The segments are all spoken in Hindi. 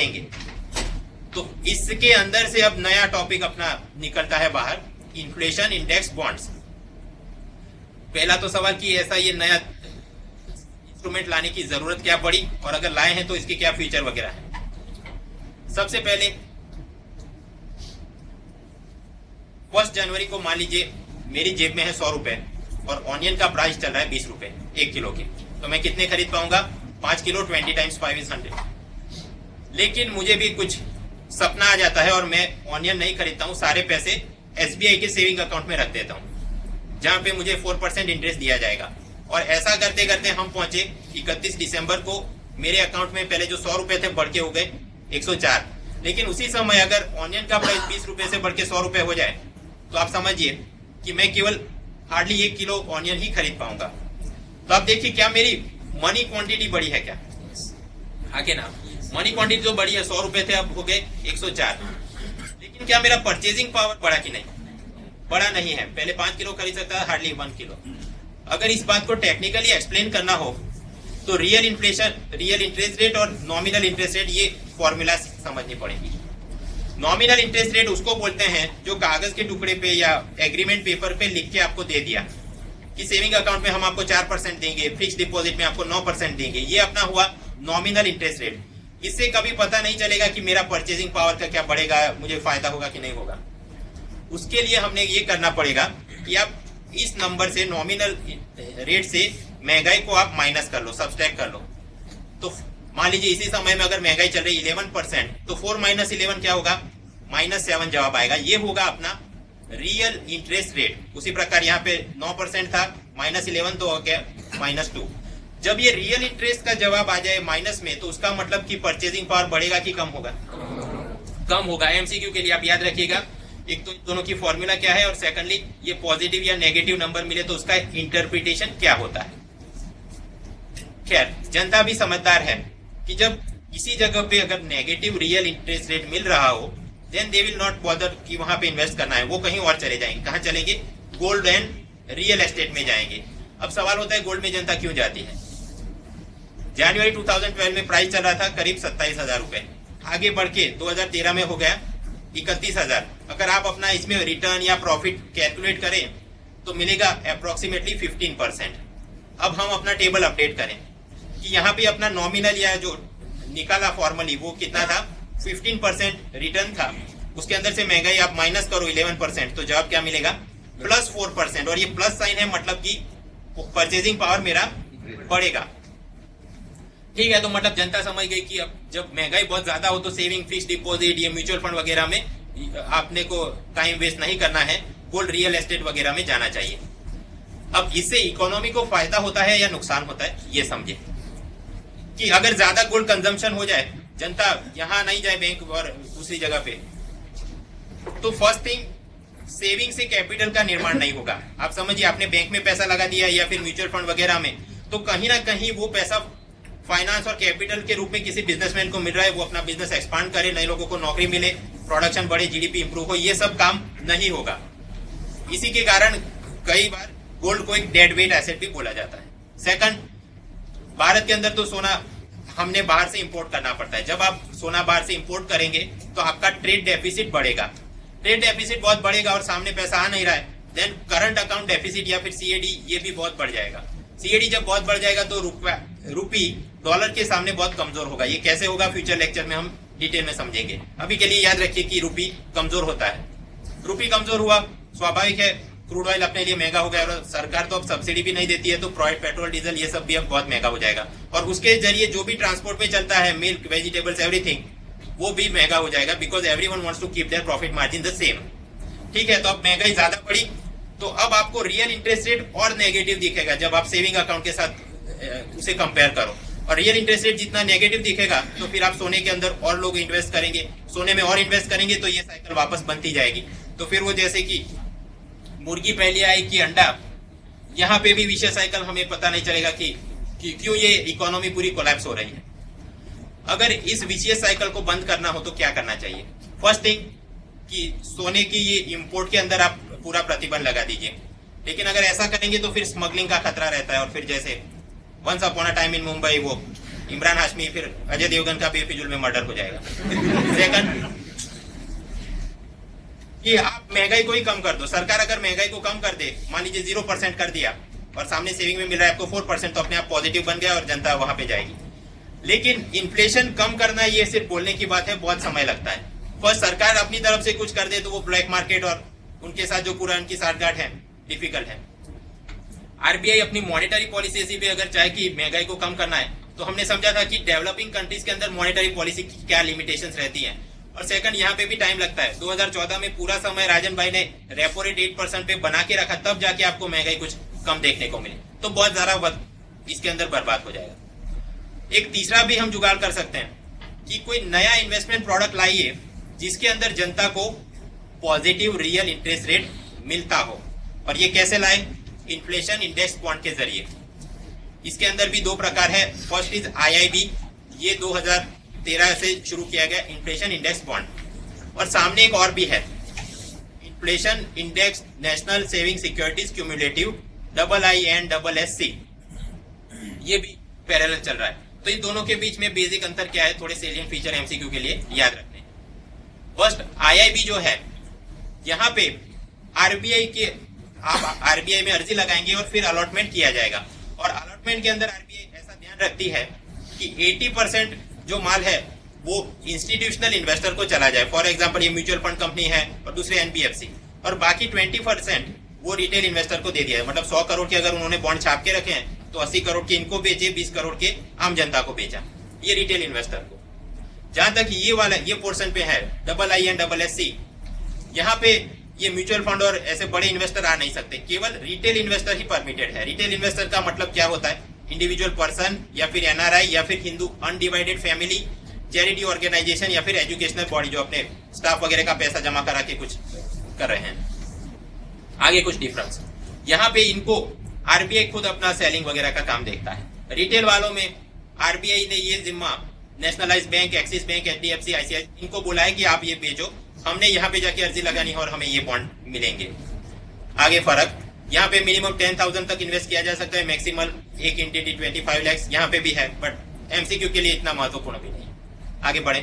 देंगे। तो इसके अंदर से अब नया टॉपिक अपना निकलता है बाहर, इन्फ्लेशन इंडेक्स बॉन्ड्स। पहला तो सवाल कि ऐसा ये नया इंस्ट्रूमेंट लाने की जरूरत क्या पड़ी, और अगर लाए हैं तो इसके क्या फीचर वगैरह है। सबसे पहले 1 जनवरी को मान लीजिए मेरी जेब में है 100 रुपए और ऑनियन का प्राइस चल रहा है 20 रुपए 1 किलो की, तो मैं कितने खरीद पाऊंगा? 5 किलो, 20 टाइम्स 5 इज 100। लेकिन मुझे भी कुछ सपना आ जाता है और मैं ऑनियन नहीं खरीदता हूँ, सारे पैसे एसबीआई के सेविंग अकाउंट में रख देता हूँ जहां पे मुझे 4% इंटरेस्ट दिया जाएगा। और ऐसा करते करते हम पहुंचे 31 दिसंबर को, मेरे अकाउंट में पहले जो 100 रुपए थे बढ़ के हो गए 104। लेकिन उसी समय अगर ऑनियन का प्राइस 20 रुपए से बढ़ के 100 रुपए हो जाए तो आप समझिए कि मैं केवल हार्डली 1 किलो ऑनियन ही खरीद पाऊंगा। तो आप देखिए क्या मेरी मनी क्वांटिटी बढ़ी है क्या? आगे ना, मनी क्वांटिटी जो बढ़ी है 100 रुपए थे अब हो गए 104। लेकिन क्या मेरा परचेजिंग पावर बढ़ा कि नहीं? बड़ा नहीं है। पहले 5 किलो खरीद सकता था, हार्डली 1 किलो। अगर इस बात को टेक्निकली एक्सप्लेन करना हो तो real inflation, real interest rate और नॉमिनल इंटरेस्ट रेट, ये फॉर्मूला समझनी पड़ेगी। नॉमिनल इंटरेस्ट रेट उसको बोलते हैं जो कागज के टुकड़े पे या एग्रीमेंट पेपर पे लिख के आपको दे दिया कि सेविंग अकाउंट में हम आपको 4% देंगे, फिक्स डिपॉजिट में आपको 9% देंगे। ये अपना हुआ नॉमिनल इंटरेस्ट रेट। इससे कभी पता नहीं चलेगा कि मेरा परचेजिंग पावर का क्या बढ़ेगा, मुझे फायदा होगा कि नहीं होगा। उसके लिए हमने ये करना पड़ेगा कि आप इस नंबर से, नॉमिनल रेट से महंगाई को आप माइनस कर लो, सब्सट्रैक्ट कर लो। तो मान लीजिए इसी समय में अगर महंगाई चल रही 11%, तो 4 - 11 क्या होगा? -7 जवाब आएगा। ये होगा अपना रियल इंटरेस्ट रेट। उसी प्रकार यहाँ पे 9% था, -11 तो हो गया -2। जब ये रियल इंटरेस्ट का जवाब आ जाए माइनस में, तो उसका मतलब कि परचेजिंग पावर बढ़ेगा कि कम होगा? कम होगा। एमसीक्यू के लिए आप याद रखिएगा, एक तो दोनों की फॉर्मूला क्या है, और सेकंडली ये पॉजिटिव या नेगेटिव नंबर मिले तो उसका इंटरप्रिटेशन क्या होता है। खैर, जनता भी समझदार है कि जब किसी जगह पे अगर नेगेटिव रियल इंटरेस्ट रेट मिल रहा हो, then they will not bother कि वहां पे इन्वेस्ट करना है, वो कहीं और चले जाएंगे। कहां चलेंगे? गोल्ड एंड रियल एस्टेट में जाएंगे। अब सवाल होता है गोल्ड में जनता क्यों जाती है? जनवरी 2012 में प्राइस चल रहा था करीब 27,000 रुपए, आगे बढ़ के 2013 में हो गया 31,000। अगर आप अपना इसमें रिटर्न या प्रॉफिट कैलकुलेट करें तो मिलेगा अप्रोक्सीमेटली 15%। अब हम अपना टेबल अपडेट करें कि यहाँ पे अपना नॉमिनल या जो निकाला फॉर्मली वो कितना था? 15% रिटर्न था। उसके अंदर से महंगाई आप माइनस करो 11%, तो जवाब क्या मिलेगा? +4%। और ये प्लस साइन है, मतलब कि परचेजिंग पावर मेरा बढ़ेगा। ठीक है, तो मतलब जनता समझ गई कि अब जब महंगाई बहुत ज्यादा हो तो सेविंग, फिक्स डिपॉजिट, ये म्यूचुअल फंड वगैरह में आपने को टाइम वेस्ट नहीं करना है, गोल्ड, रियल एस्टेट वगैरह में जाना चाहिए। अब इससे इकोनॉमी को फायदा होता है या नुकसान होता है, ये समझे कि अगर ज्यादा गोल्ड कंजम्पशन हो जाए, जनता यहां नहीं जाए बैंक और दूसरी जगह पे, तो फर्स्ट थिंग, सेविंग से कैपिटल का निर्माण नहीं होगा। आप समझिए, आपने बैंक में पैसा लगा दिया या फिर म्यूचुअल फंड वगैरह में, तो कहीं ना कहीं वो पैसा फाइनेंस और कैपिटल के रूप में किसी बिजनेसमैन को मिल रहा है, वो अपना बिजनेस एक्सपांड करे, नए लोगों को नौकरी मिले, प्रोडक्शन बढ़े, जीडीपी इंप्रूव हो। ये सब काम नहीं होगा। इसी के कारण कई बार गोल्ड को एक डेड वेट एसेट भी बोला जाता है। सेकंड, भारत के अंदर तो सोना हमने बाहर से इंपोर्ट करना पड़ता है। जब आप सोना बाहर से इंपोर्ट करेंगे तो आपका ट्रेड डेफिसिट बढ़ेगा। ट्रेड डेफिसिट बहुत बढ़ेगा और सामने पैसा आ नहीं रहा है, देन करंट अकाउंट डेफिसिट या फिर सीएडी, ये भी बहुत बढ़ जाएगा। सीएडी जब बहुत बढ़ जाएगा तो रूपी डॉलर के सामने बहुत कमजोर होगा। ये कैसे होगा, फ्यूचर लेक्चर में हम डिटेल में समझेंगे। अभी के लिए याद रखिए कि रूपी कमजोर होता है। रूपी कमजोर हुआ, स्वाभाविक है, क्रूड ऑयल अपने लिए महंगा हो गया, और सरकार तो अब सब्सिडी भी नहीं देती है, तो पेट्रोल, डीजल, ये सब भी अब बहुत महंगा हो जाएगा। और उसके जरिए जो भी ट्रांसपोर्ट में चलता है, मिल्क, वेजिटेबल्स, एवरीथिंग, वो भी महंगा हो जाएगा, because everyone wants to keep their profit margin the same. ठीक है, तो अब महंगाई ज्यादा बढ़ी, तो अब आपको रियल इंटरेस्ट रेट और नेगेटिव दिखेगा जब आप सेविंग अकाउंट के साथ उसे कंपेयर करो। और रियल इंटरेस्ट रेट जितना नेगेटिव दिखेगा तो फिर आप सोने के अंदर और लोग इन्वेस्ट करेंगे, सोने में और इन्वेस्ट करेंगे, तो ये साइकिल वापस बनती जाएगी। तो फिर वो जैसे कि मुर्गी पहले आई कि अंडा, यहाँ पे भी विशेष साइकिल हमें पता नहीं चलेगा कि क्यों ये इकोनॉमी पूरी कोलैप्स हो रही है। अगर इस विशेष साइकिल को बंद करना हो तो क्या करना चाहिए? फर्स्ट थिंग कि सोने की ये इंपोर्ट के अंदर आप पूरा प्रतिबंध लगा दीजिए। लेकिन अगर ऐसा करेंगे तो फिर स्मगलिंग का खतरा रहता है, और फिर जैसे once upon a time in Mumbai वो इमरान हाशमी फिर अजय देवगन का बेफिजूल में मर्डर हो जाएगा। सेकंड, कि आप महंगाई को ही कम कर दो। सरकार अगर महंगाई को कम कर दे, मान लीजिए 0% कर दिया और सामने सेविंग में मिल रहा है आपको 4%, तो अपने आप पॉजिटिव बन गया और जनता वहां पे जाएगी। लेकिन इन्फ्लेशन कम करना ये सिर्फ बोलने की बात है, बहुत समय लगता है। फर्स्ट सरकार अपनी तरफ से कुछ कर दे तो वो ब्लैक मार्केट और उनके साथ जो पूरा उनकी साठगांठ है डिफिकल्ट है। आरबीआई अपनी मॉनेटरी पॉलिसी से भी अगर चाहे कि महंगाई को कम करना है, तो हमने समझा था कि डेवलपिंग कंट्रीज के अंदर मॉनेटरी पॉलिसी की क्या लिमिटेशंस रहती हैं। और सेकंड, यहाँ पे भी टाइम लगता है। 2014 में पूरा समय राजन भाई ने रेपो रेट 8% पे बना के रखा, तब जाके आपको महंगाई कुछ कम देखने को मिले, तो बहुत ज्यादा वक्त इसके अंदर बर्बाद हो जाएगा। एक तीसरा भी हम जुगाड़ कर सकते हैं कि कोई नया इन्वेस्टमेंट प्रोडक्ट लाइए जिसके अंदर जनता को पॉजिटिव रियल इंटरेस्ट रेट मिलता हो। और ये कैसे लाए? इन्फ्लेशन इंडेक्स बॉन्ड के जरिए। इसके अंदर भी दो प्रकार है। फर्स्ट इज IIB, ये 2013 से शुरू किया गया इन्फ्लेशन इंडेक्स बॉन्ड। और सामने एक और भी है, inflation index national saving securities cumulative IINSS, ये भी पैरेलल चल रहा है। तो इन दोनों के बीच में बेसिक अंतर क्या है, थोड़े सेलिएंट फीचर MCQ के लिए याद रखने। फर्स्ट, IIB जो है, यहाँ पे आरबीआई के आप आरबीआई में अर्जी लगाएंगे और फिर अलॉटमेंट किया जाएगा। और अलॉटमेंट के अंदर आरबीआई ऐसा ध्यान रखती है कि 80% जो माल है वो इंस्टीट्यूशनल इन्वेस्टर को चला जाए। फॉर एग्जांपल, ये म्यूचुअल फंड कंपनी है और दूसरे NBFC, और बाकी 20% वो रिटेल इन्वेस्टर को दे दिया है। मतलब 100 करोड़ के अगर उन्होंने बॉन्ड छाप के रखे हैं तो 80 करोड़ के इनको बेचे, 20 करोड़ के आम जनता को बेचा, ये रिटेल इन्वेस्टर को। जहां तक ये वाला ये पोर्शन पे है IINSS, यहाँ पे ये म्यूचुअल फंड और ऐसे बड़े इन्वेस्टर आ नहीं सकते, केवल रिटेल इन्वेस्टर ही परमिटेड है। रिटेल इन्वेस्टर का मतलब क्या होता है? इंडिविजुअल पर्सन या फिर NRI या फिर Hindu undivided family, charity organisation या फिर एजुकेशनल बॉडी जो अपने स्टाफ वगैरह का पैसा जमा करा के कुछ कर रहे हैं। आगे कुछ डिफरेंस, यहाँ पे इनको आरबीआई खुद अपना सेलिंग वगैरह का काम देखता है। रिटेल वालों में आरबीआई ने ये जिम्मा nationalise bank, axis bank, HDFC, ICICI इनको बोला है कि आप ये बेचो, हमने यहाँ पे जाके अर्जी लगानी है और हमें ये बॉन्ड मिलेंगे। आगे फर्क, यहाँ पे मिनिमम 10,000 तक इन्वेस्ट किया जा सकता है, मैक्सिमल एक एंटिटी 25 लाख यहाँ पे भी है, बट MCQ के लिए इतना महत्वपूर्ण भी नहीं। आगे बढ़े,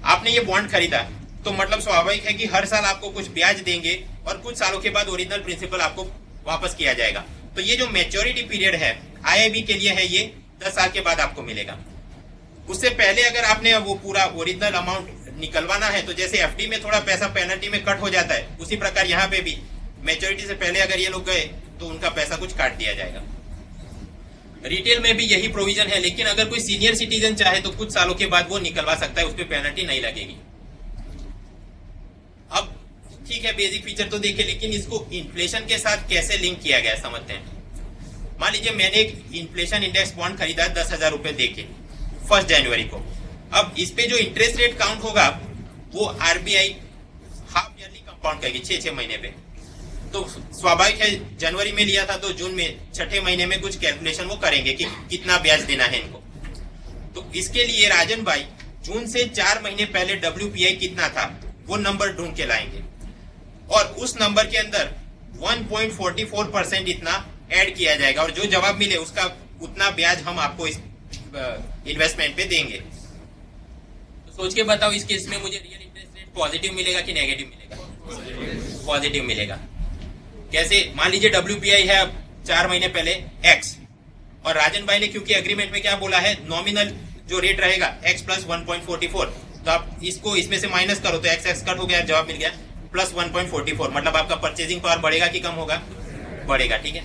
आपने ये बॉन्ड खरीदा तो मतलब स्वाभाविक है कि हर साल आपको कुछ ब्याज देंगे और कुछ सालों के बाद ओरिजिनल प्रिंसिपल आपको वापस किया जाएगा। तो ये जो मैच्योरिटी पीरियड है IIB के लिए है, ये 10 साल के बाद आपको मिलेगा। उससे पहले अगर आपने वो पूरा ओरिजिनल अमाउंट निकलवाना है तो जैसे FD में थोड़ा पैसा पेनल्टी में कट हो जाता है, उसी प्रकार यहाँ पे भी मैच्योरिटी से पहले अगर ये लोग गए तो उनका पैसा कुछ काट दिया जाएगा। रिटेल में भी यही प्रोविजन है, लेकिन अगर कोई सीनियर सिटीजन चाहे तो कुछ सालों के बाद वो निकलवा सकता है, उस पर पेनल्टी नहीं लगेगी। अब ठीक है, बेसिक फीचर तो देखे, लेकिन इसको इन्फ्लेशन के साथ कैसे लिंक किया गया समझते हैं। मान लीजिए मैंने एक इन्फ्लेशन इंडेक्स बॉन्ड खरीदा 10,000 रुपए देके 1 जनवरी को। अब इस पे जो इंटरेस्ट रेट काउंट होगा वो आरबीआई हाफ ईयरली कंपाउंड करेगी 6-6 महीने पे। तो स्वाभाविक है, जनवरी में लिया था तो जून में 6ठे महीने में कुछ कैलकुलेशन वो करेंगे कि कितना ब्याज देना है इनको। तो इसके लिए राजन भाई जून से 4 महीने पहले WPI कितना था वो नंबर ढूंढ के लाएंगे और उस नंबर के अंदर 1.44% इतना ऐड किया जाएगा और जो जवाब मिले उसका उतना ब्याज हम आपको इस इन्वेस्टमेंट पे देंगे। तो सोच के बताओ, इस केस में मुझे रियल इंटरेस्ट रेट पॉजिटिव मिलेगा कि नेगेटिव मिलेगा? पॉजिटिव मिलेगा। कैसे? मान लीजिए WPI है अब 4 महीने पहले X और राजन भाई ने क्योंकि एग्रीमेंट में क्या बोला है, नॉमिनल जो रेट रहेगा X + 1.44, तो आप इसको इसमें से माइनस करो तो X कट हो गया, जवाब मिल गया प्लस 1.44। मतलब आपका परचेजिंग पावर बढ़ेगा कि कम होगा? बढ़ेगा। ठीक है,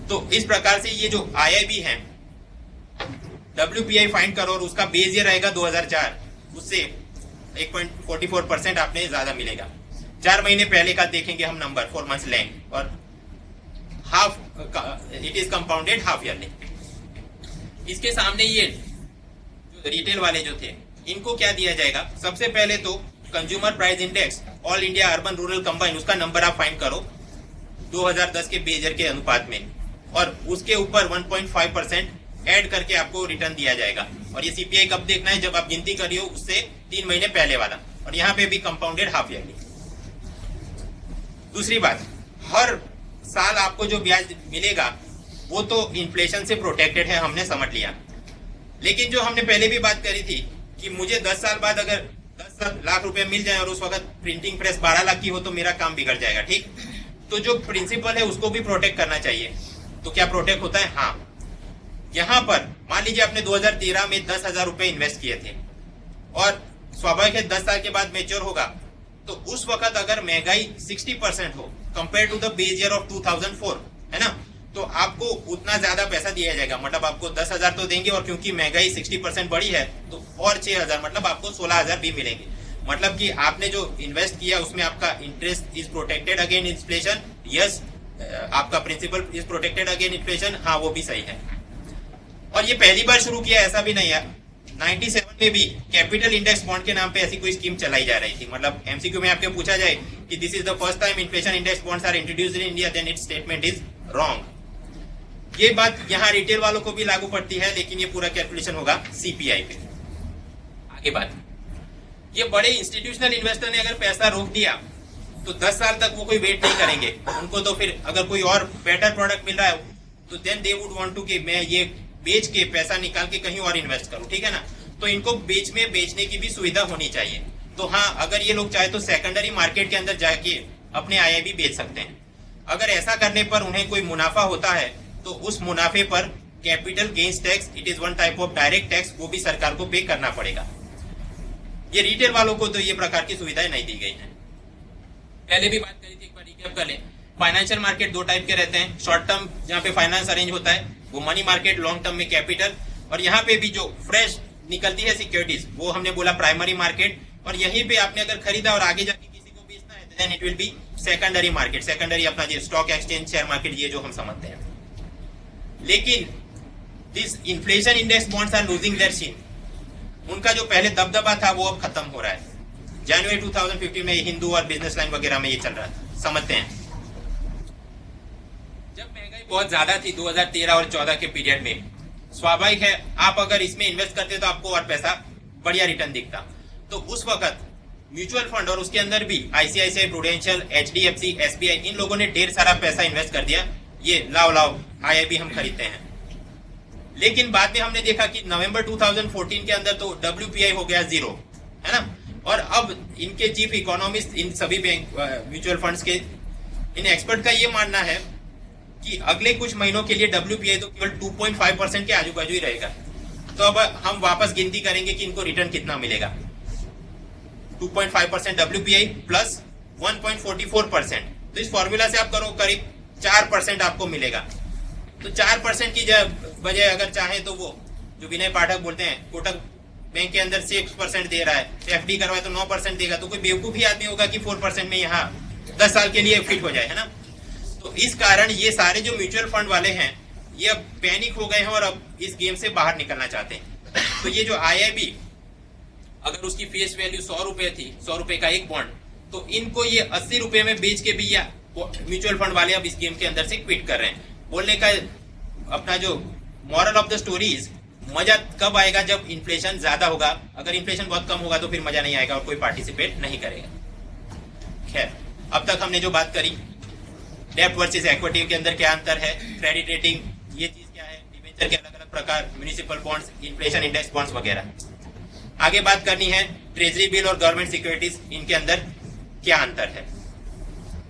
तो इस प्रकार से ये जो IIB है WPI फाइंड करो और उसका बेस ये रहेगा 2004, उससे 1.44% आपने ज्यादा मिलेगा। 4 महीने पहले का देखेंगे हम नंबर 4 मंथ्स लेंथ और half it is compounded half yearly. इसके सामने ये जो रिटेल वाले जो थे इनको क्या दिया जाएगा? सबसे पहले तो consumer price index all India urban rural combine, उसका नंबर आप फाइंड करो 2010 के बेजर के अनुपात में और उसके ऊपर 1.5% ऐड करके आपको रिटर्न दिया जाएगा। और ये CPI कब देखना है? जब आप गिनती करियो उससे 3 महीने पहले वाला। और यहाँ पे भी कंपाउंडेड हाफ ईयरली। दूसरी बात, हर साल आपको जो ब्याज मिलेगा वो तो इन्फ्लेशन से प्रोटेक्टेड है, हमने समझ लिया। लेकिन जो हमने पहले भी बात करी थी कि मुझे 10 साल बाद अगर 10 लाख रुपए मिल जाए और उस वक्त प्रिंटिंग प्रेस 12 लाख की हो तो मेरा काम बिगड़ जाएगा, ठीक। तो जो प्रिंसिपल है उसको भी प्रोटेक्ट करना चाहिए। तो क्या प्रोटेक्ट होता है? हाँ, यहाँ पर मान लीजिए आपने 2013 में 10,000 रुपए इन्वेस्ट किए थे और स्वाभाविक है 10 साल के बाद मेच्योर होगा, तो उस वक्त अगर महंगाई 60% हो compare to the base year of 2004, है ना, तो आपको उतना ज्यादा पैसा दिया जाएगा। मतलब आपको 10,000 तो देंगे और क्योंकि महंगाई 60% बढ़ी है तो और 6,000 मतलब आपको 16,000 भी मिलेंगे। मतलब कि आपने जो इन्वेस्ट किया उसमें आपका interest is protected again inflation. Yes, आपका principal is protected again inflation. हाँ, वो भी सही है। और ये पहली बार शुरू किया ऐसा भी नहीं है। 97 में भी कैपिटल इंडेक्स बॉन्ड के नाम पे ऐसी कोई स्कीम चलाई जा रही थी। मतलब एमसीक्यू में आपके पूछा जाए कि this is the first time inflation index bonds are introduced in India, then it's statement is wrong. ये बात यहाँ रिटेल वालों को भी लागू पड़ती है, लेकिन ये पूरा कैलकुलेशन होगा सीपीआई पे। आगे बात, ये बड़े इंस्टीट्यूशनल इन्वेस्टर ने अगर पैसा रोक दिया तो 10 साल तक वो कोई वेट नहीं करेंगे। उनको तो फिर अगर कोई और बेटर प्रोडक्ट मिल रहा है तो then they would want to कि मैं ये बेच के पैसा निकाल के कहीं और इन्वेस्ट करूं, ठीक है ना। तो इनको बेचने की भी सुविधा होनी चाहिए। तो हाँ, अगर ये लोग चाहे तो सेकेंडरी मार्केट के अंदर जाके अपने आईआईबी बेच सकते हैं। अगर ऐसा करने पर उन्हें कोई मुनाफा होता है तो उस मुनाफे पर capital gains tax, it is one type of direct tax, वो भी सरकार को पे करना पड़ेगा। ये रिटेल वालों को तो ये प्रकार की सुविधाएं नहीं दी गई है। पहले भी बात करी थी, एक बार रिकैप कर लें। फाइनेंशियल मार्केट दो टाइप के रहते हैं। शॉर्ट टर्म जहाँ पे फाइनेंस अरेंज होता है वो मनी मार्केट, लॉन्ग टर्म में कैपिटल, और यहाँ पे भी जो फ्रेश निकलती है सिक्योरिटीज वो हमने बोला प्राइमरी मार्केट। और यहीं पे आपने अगर खरीदा और आगे जाके किसी को बेचना है then it will be secondary market. Secondary अपना जो स्टॉक एक्सचेंज, शेयर मार्केट, ये जो हम समझते हैं। लेकिन this inflation index bonds are losing their sheen. उनका जो पहले दबदबा था वो अब खत्म हो रहा है। जनवरी 2015 में हिंदू और बिजनेस लाइन वगैरह में ये चल रहा था, समझते हैं। जब महंगाई बहुत ज्यादा थी 2013 और 14 के पीरियड में, स्वाभाविक है आप अगर इसमें इन्वेस्ट करते तो आपको और पैसा बढ़िया रिटर्न दिखता। तो उस वक्त म्यूचुअल फंड और उसके अंदर भी आईसीआईसीआई, प्रूडेंशियल, एचडीएफसी, एसबीआई, इन लोगों ने ढेर सारा पैसा इन्वेस्ट कर दिया। ये लाओ आईआईबी हम खरीदते हैं। लेकिन बाद में हमने देखा कि नवंबर 2014 के अंदर तो डब्ल्यूपीआई हो गया 0, है ना। और अब इनके चीफ इकोनॉमिस्ट, इन सभी बैंक म्यूचुअल फंड्स के इन एक्सपर्ट का ये मानना है कि अगले कुछ महीनों के लिए डब्ल्यूपीआई तो केवल 2.5% के आजू बाजू ही रहेगा। तो अब हम वापस गिनती करेंगे कि इनको रिटर्न कितना मिलेगा। 2.5% डब्ल्यूपीआई प्लस 1.44%, तो इस फॉर्मूला से आप करो करीब 4% आपको मिलेगा। तो 4% की बजाय अगर चाहे तो वो जो विनय पाठक बोलते हैं कोटक बैंक के अंदर 6% दे रहा है, एफडी करवाए तो 9% देगा, तो कोई बेवकूफ ही आदमी होगा कि 4% में यहाँ 10 साल के लिए फिट हो जाए, है ना। तो इस कारण ये सारे जो म्यूचुअल फंड वाले हैं ये अब पैनिक हो गए हैं और अब इस गेम से बाहर निकलना चाहते हैं। तो ये जो आईआईबी, अगर उसकी फेस वैल्यू 100 रुपए थी, 100 रुपए का एक बॉन्ड, तो इनको ये 80 रुपए में बेच के भी या म्यूचुअल फंड वाले अब इस गेम के अंदर से क्विट कर रहे हैं। बोलने का अपना जो moral of the story is, मजा कब आएगा? जब इन्फ्लेशन ज्यादा होगा। अगर इन्फ्लेशन बहुत कम होगा तो फिर मजा नहीं आएगा और कोई पार्टिसिपेट नहीं करेगा। खैर, अब तक हमने जो बात करी, डेब्ट वर्सेस इक्विटी के अंदर क्या अंतर है, क्रेडिट रेटिंग ये चीज क्या है, डिबेंचर के अलग अलग प्रकार, municipal bonds, inflation index bonds वगैरह। आगे बात करनी है ट्रेजरी बिल और गवर्नमेंट सिक्योरिटीज, इनके अंदर क्या अंतर है।